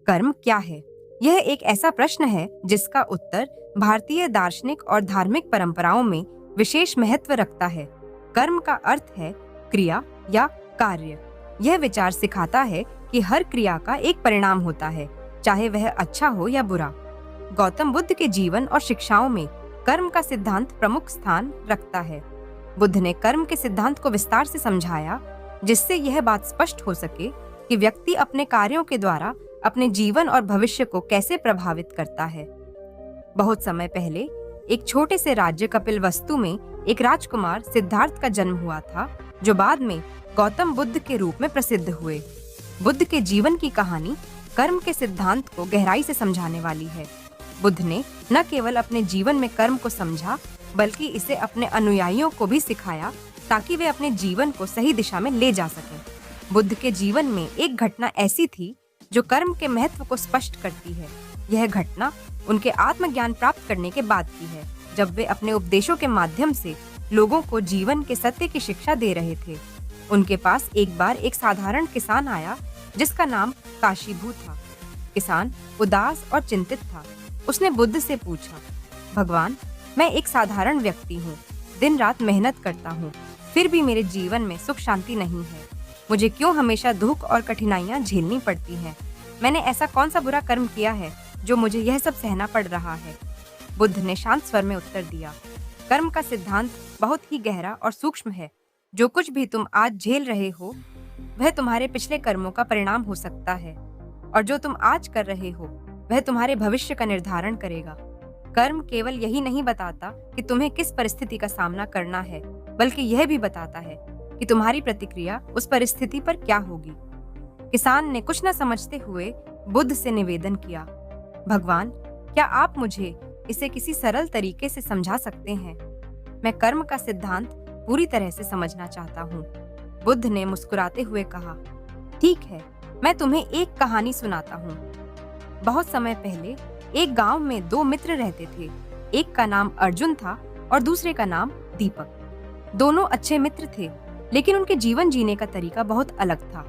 कर्म क्या है? यह एक ऐसा प्रश्न है जिसका उत्तर भारतीय दार्शनिक और धार्मिक परंपराओं में विशेष महत्व रखता है। कर्म का अर्थ है क्रिया या कार्य। यह विचार सिखाता है कि हर क्रिया का एक परिणाम होता है, चाहे वह अच्छा हो या बुरा। गौतम बुद्ध के जीवन और शिक्षाओं में कर्म का सिद्धांत प्रमुख स्थान रखता है। बुद्ध ने कर्म के सिद्धांत को विस्तार से समझाया, जिससे यह बात स्पष्ट हो सके कि व्यक्ति अपने कार्यों के द्वारा अपने जीवन और भविष्य को कैसे प्रभावित करता है। बहुत समय पहले एक छोटे से राज्य कपिलवस्तु में एक राजकुमार सिद्धार्थ का जन्म हुआ था, जो बाद में गौतम बुद्ध के रूप में प्रसिद्ध हुए। बुद्ध के जीवन की कहानी कर्म के सिद्धांत को गहराई से समझाने वाली है। बुद्ध ने न केवल अपने जीवन में कर्म को समझा, बल्कि इसे अपने अनुयायियों को भी सिखाया, ताकि वे अपने जीवन को सही दिशा में ले जा सकें। बुद्ध के जीवन में एक घटना ऐसी थी जो कर्म के महत्व को स्पष्ट करती है। यह घटना उनके आत्मज्ञान प्राप्त करने के बाद की है, जब वे अपने उपदेशों के माध्यम से लोगों को जीवन के सत्य की शिक्षा दे रहे थे। उनके पास एक बार एक साधारण किसान आया, जिसका नाम काशीभू था। किसान उदास और चिंतित था। उसने बुद्ध से पूछा, भगवान, मैं एक साधारण व्यक्ति हूँ, दिन रात मेहनत करता हूँ, फिर भी मेरे जीवन में सुख शांति नहीं है। मुझे क्यों हमेशा दुख और कठिनाइयाँ झेलनी पड़ती हैं? मैंने ऐसा कौन सा बुरा कर्म किया है जो मुझे यह सब सहना पड़ रहा है? बुद्ध ने शांत स्वर में उत्तर दिया, कर्म का सिद्धांत बहुत ही गहरा और सूक्ष्म है। जो कुछ भी तुम आज झेल रहे हो, वह तुम्हारे पिछले कर्मों का परिणाम हो सकता है, और जो तुम आज कर रहे हो, वह तुम्हारे भविष्य का निर्धारण करेगा। कर्म केवल यही नहीं बताता कि तुम्हें किस परिस्थिति का सामना करना है, बल्कि यह भी बताता है कि तुम्हारी प्रतिक्रिया उस परिस्थिति पर क्या होगी। किसान ने कुछ न समझते हुए बुद्ध से निवेदन किया, भगवान, क्या आप मुझे इसे किसी सरल तरीके से समझा सकते हैं? मैं कर्म का सिद्धांत पूरी तरह से समझना चाहता हूँ। बुद्ध ने मुस्कुराते हुए कहा, ठीक है, मैं तुम्हें एक कहानी सुनाता हूँ। बहुत समय पहले एक गांव में दो मित्र रहते थे। एक का नाम अर्जुन था और दूसरे का नाम दीपक। दोनों अच्छे मित्र थे, लेकिन उनके जीवन जीने का तरीका बहुत अलग था।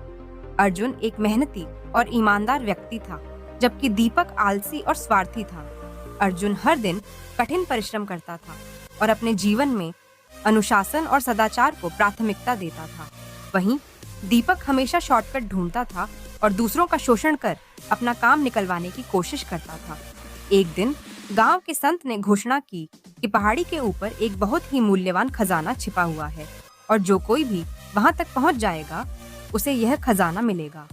अर्जुन एक मेहनती और ईमानदार व्यक्ति था, जबकि दीपक आलसी और स्वार्थी था। अर्जुन हर दिन कठिन परिश्रम करता था और अपने जीवन में अनुशासन और सदाचार को प्राथमिकता देता था। वहीं दीपक हमेशा शॉर्टकट ढूंढता था और दूसरों का शोषण कर अपना काम निकलवाने की कोशिश करता था। एक दिन गांव के संत ने घोषणा की कि पहाड़ी के ऊपर एक बहुत ही मूल्यवान खजाना छिपा हुआ है, और जो कोई भी वहां तक पहुंच जाएगा, उसे यह खजाना मिलेगा।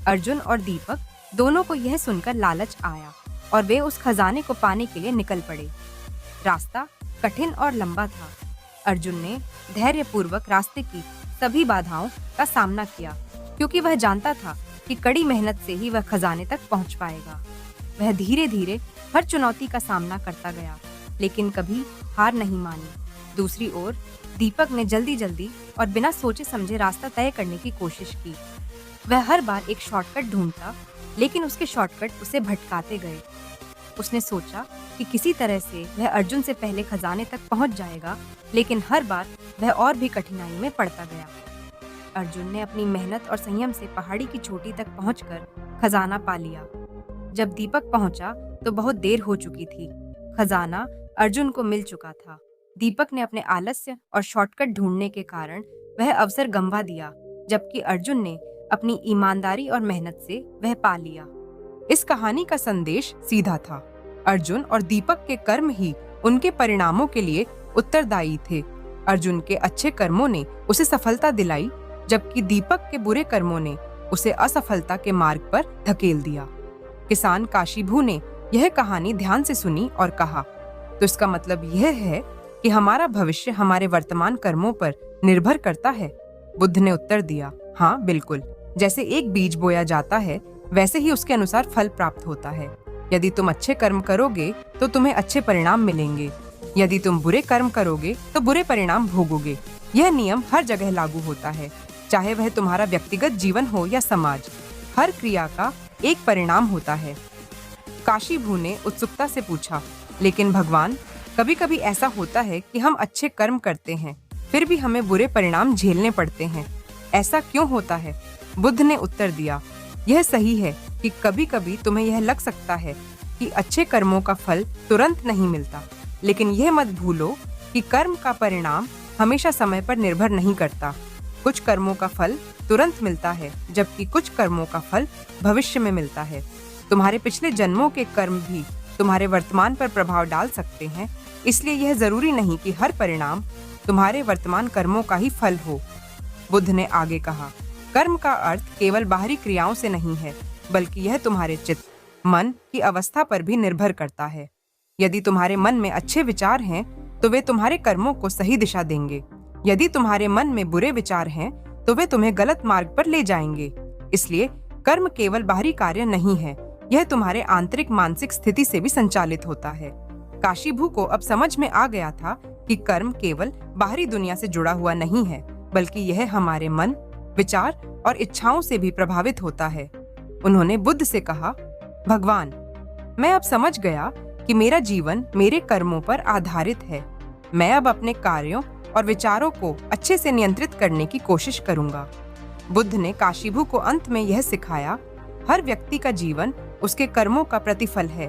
अर्जुन और दीपक दोनों को यह सुनकर लालच आया और वे उस खजाने को पाने के लिए निकल पड़े। रास्ता कठिन और लंबा था। अर्जुन ने धैर्यपूर्वक रास्ते की सभी बाधाओं का सामना किया, क्योंकि वह जानता था कि कड़ी मेहनत से ही वह खजाने तक पहुंच पाएगा। वह धीरे धीरे हर चुनौती का सामना करता गया, लेकिन कभी हार नहीं मानी। दूसरी ओर दीपक ने जल्दी जल्दी और बिना सोचे समझे रास्ता तय करने की कोशिश की। वह हर बार एक शॉर्टकट ढूंढता, लेकिन उसके शॉर्टकट उसे भटकाते गए। उसने सोचा कि किसी तरह से वह अर्जुन से पहले खजाने तक पहुंच जाएगा, लेकिन हर बार वह और भी कठिनाई में पड़ता गया। अर्जुन ने अपनी मेहनत और संयम से पहाड़ी की चोटी तक पहुंचकर खजाना पा लिया। जब दीपक पहुंचा तो बहुत देर हो चुकी थी। खजाना अर्जुन को मिल चुका था। दीपक ने अपने आलस्य और शॉर्टकट ढूंढने के कारण वह अवसर गंवा दिया, जबकि अर्जुन ने अपनी ईमानदारी और मेहनत से वह पा लिया। इस कहानी का संदेश सीधा था। अर्जुन और दीपक के कर्म ही उनके परिणामों के लिए उत्तरदायी थे। अर्जुन के अच्छे कर्मों ने उसे सफलता दिलाई, जबकि दीपक के बुरे कर्मों ने उसे असफलता के मार्ग पर धकेल दिया। किसान काशीभू ने यह कहानी ध्यान से सुनी और कहा, तो इसका मतलब यह है कि हमारा भविष्य हमारे वर्तमान कर्मों पर निर्भर करता है। बुद्ध ने उत्तर दिया, हाँ बिल्कुल, जैसे एक बीज बोया जाता है, वैसे ही उसके अनुसार फल प्राप्त होता है। यदि तुम अच्छे कर्म करोगे तो तुम्हें अच्छे परिणाम मिलेंगे, यदि तुम बुरे कर्म करोगे तो बुरे परिणाम भोगोगे। यह नियम हर जगह लागू होता है, चाहे वह तुम्हारा व्यक्तिगत जीवन हो या समाज। हर क्रिया का एक परिणाम होता है। काशीभू ने उत्सुकता से पूछा, लेकिन भगवान, कभी कभी ऐसा होता है कि हम अच्छे कर्म करते हैं, फिर भी हमें बुरे परिणाम झेलने पड़ते हैं। ऐसा क्यों होता है? बुद्ध ने उत्तर दिया, यह सही है कि कभी-कभी तुम्हें यह लग सकता है कि अच्छे कर्मों का फल तुरंत नहीं मिलता, लेकिन यह मत भूलो कि कर्म का परिणाम हमेशा समय पर निर्भर नहीं करता। कुछ कर्मों का फल तुरंत मिलता है, जबकि कुछ कर्मों का फल भविष्य में मिलता है। तुम्हारे पिछले जन्मों के कर्म भी तुम्हारे वर्तमान पर प्रभाव डाल सकते हैं, इसलिए यह जरूरी नहीं कि हर परिणाम तुम्हारे वर्तमान कर्मों का ही फल हो। बुद्ध ने आगे कहा, कर्म का अर्थ केवल बाहरी क्रियाओं से नहीं है, बल्कि यह तुम्हारे चित्त, मन की अवस्था पर भी निर्भर करता है। यदि तुम्हारे मन में अच्छे विचार हैं, तो वे तुम्हारे कर्मों को सही दिशा देंगे। यदि तुम्हारे मन में बुरे विचार हैं, तो वे तुम्हें गलत मार्ग पर ले जाएंगे। इसलिए कर्म केवल बाहरी कार्य नहीं है, यह तुम्हारे आंतरिक मानसिक स्थिति से भी संचालित होता है। काशीभू को अब समझ में आ गया था कि कर्म केवल बाहरी दुनिया से जुड़ा हुआ नहीं है, बल्कि यह हमारे मन, विचार और इच्छाओं से भी प्रभावित होता है। उन्होंने बुद्ध से कहा, भगवान, मैं अब समझ गया कि मेरा जीवन मेरे कर्मों पर आधारित है। मैं अब अपने कार्यों और विचारों को अच्छे से नियंत्रित करने की कोशिश करूंगा। बुद्ध ने काशीभू को अंत में यह सिखाया, हर व्यक्ति का जीवन उसके कर्मों का प्रतिफल है।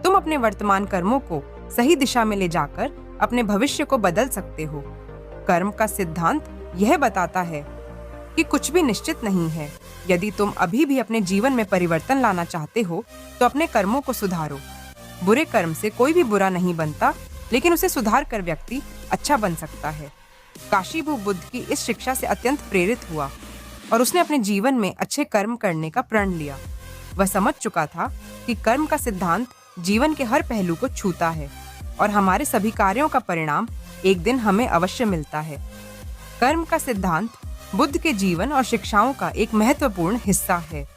तुम अपने वर्तमान कर्मों को सही दिशा में ले जाकर अपने भविष्य को बदल सकते हो। कर्म का सिद्धांत यह बताता है कि कुछ भी निश्चित नहीं है। यदि तुम अभी भी अपने जीवन में परिवर्तन लाना चाहते हो, तो अपने कर्मों को सुधारो। बुरे कर्म से कोई भी बुरा नहीं बनता, लेकिन उसे सुधार कर व्यक्ति अच्छा बन सकता है। काशीभू बुद्ध की इस शिक्षा से अत्यंत प्रेरित हुआ और उसने अपने जीवन में अच्छे कर्म करने का प्रण लिया। वह समझ चुका था कि कर्म का सिद्धांत जीवन के हर पहलू को छूता है और हमारे सभी कार्यों का परिणाम एक दिन हमें अवश्य मिलता है। कर्म का सिद्धांत बुद्ध के जीवन और शिक्षाओं का एक महत्वपूर्ण हिस्सा है।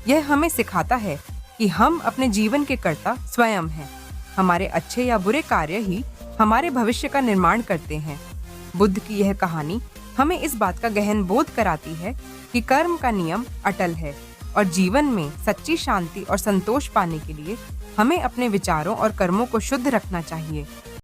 यह हमें सिखाता है कि हम अपने जीवन के कर्ता स्वयं हैं। हमारे अच्छे या बुरे कार्य ही हमारे भविष्य का निर्माण करते हैं। बुद्ध की यह कहानी हमें इस बात का गहन बोध कराती है कि कर्म का नियम अटल है और जीवन में सच्ची शांति और संतोष पाने के लिए हमें अपने विचारों और कर्मों को शुद्ध रखना चाहिए।